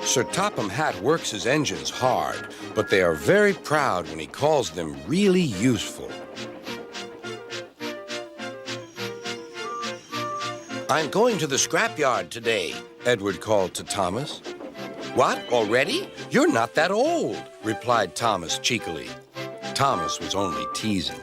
Sir Topham Hatt works his engines hard, but they are very proud when he calls them really useful. "I'm going to the scrapyard today," Edward called to Thomas. "What, already? You're not that old," replied Thomas cheekily. Thomas was only teasing.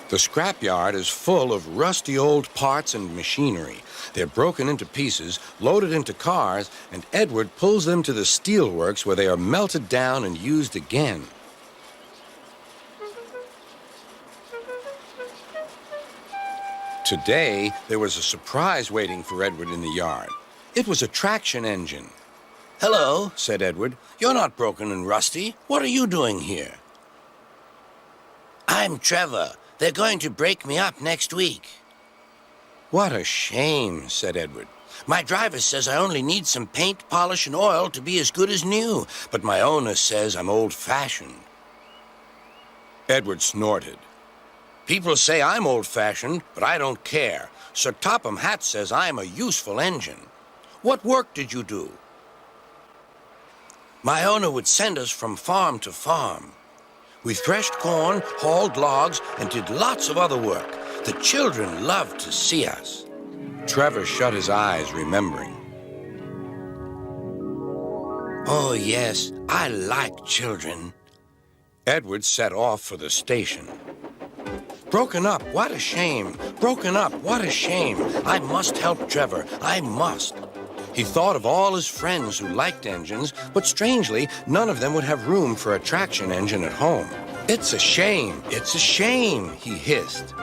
The scrapyard is full of rusty old parts and machinery. They're broken into pieces, loaded into cars, and Edward pulls them to the steelworks where they are melted down and used again. Today, there was a surprise waiting for Edward in the yard. It was a traction engine. "Hello," said Edward. "You're not broken and rusty. What are you doing here?" "I'm Trevor. They're going to break me up next week." "What a shame," said Edward. "My driver says I only need some paint, polish, and oil to be as good as new, but my owner says I'm old-fashioned." Edward snorted. "People say I'm old-fashioned, but I don't care. Sir Topham Hatt says I'm a useful engine. What work did you do?" "My owner would send us from farm to farm. We threshed corn, hauled logs, and did lots of other work. The children loved to see us." Trevor shut his eyes, remembering. "Oh, yes, I like children." Edward set off for the station. "Broken up, what a shame. Broken up, what a shame. I must help Trevor, I must." He thought of all his friends who liked engines, but strangely, none of them would have room for a traction engine at home. "It's a shame, it's a shame," he hissed.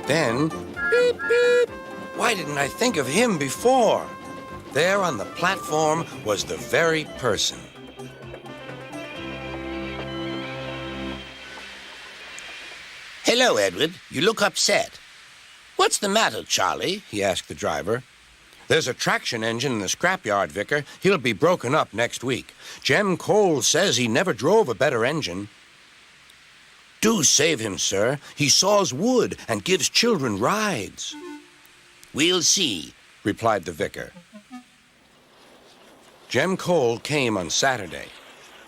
Then, beep, beep. Why didn't I think of him before? There on the platform was the very person. "Hello, Edward. You look upset." "What's the matter, Charlie?" he asked the driver. "There's a traction engine in the scrapyard, Vicar. He'll be broken up next week. Jem Cole says he never drove a better engine." "Do save him, sir. He saws wood and gives children rides." "We'll see," replied the vicar. Jem Cole came on Saturday.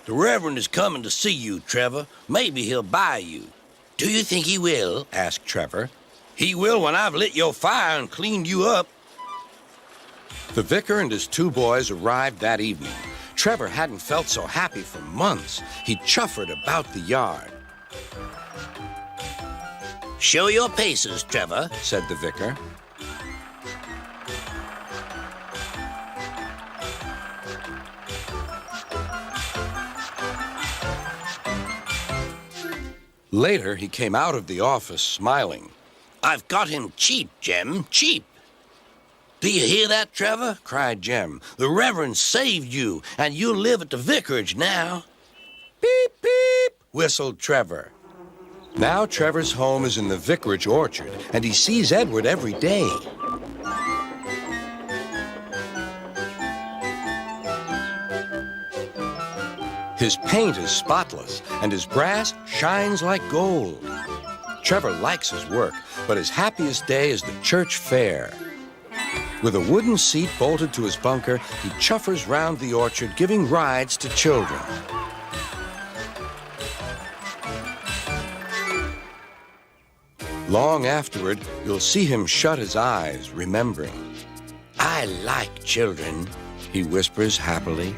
"The Reverend is coming to see you, Trevor. Maybe he'll buy you." "Do you think he will?" asked Trevor. "He will when I've lit your fire and cleaned you up." The vicar and his two boys arrived that evening. Trevor hadn't felt so happy for months. He chuffered about the yard. "Show your paces, Trevor," said the vicar. Later, he came out of the office smiling. "I've got him cheap, Jem, cheap." "Do you hear that, Trevor?" cried Jem. "The Reverend saved you, and you'll live at the vicarage now." "Beep, beep," whistled Trevor. Now Trevor's home is in the vicarage orchard, and he sees Edward every day. His paint is spotless, and his brass shines like gold. Trevor likes his work, but his happiest day is the church fair. With a wooden seat bolted to his bunker, he chuffers round the orchard, giving rides to children. Long afterward, you'll see him shut his eyes, remembering. "I like children," he whispers happily.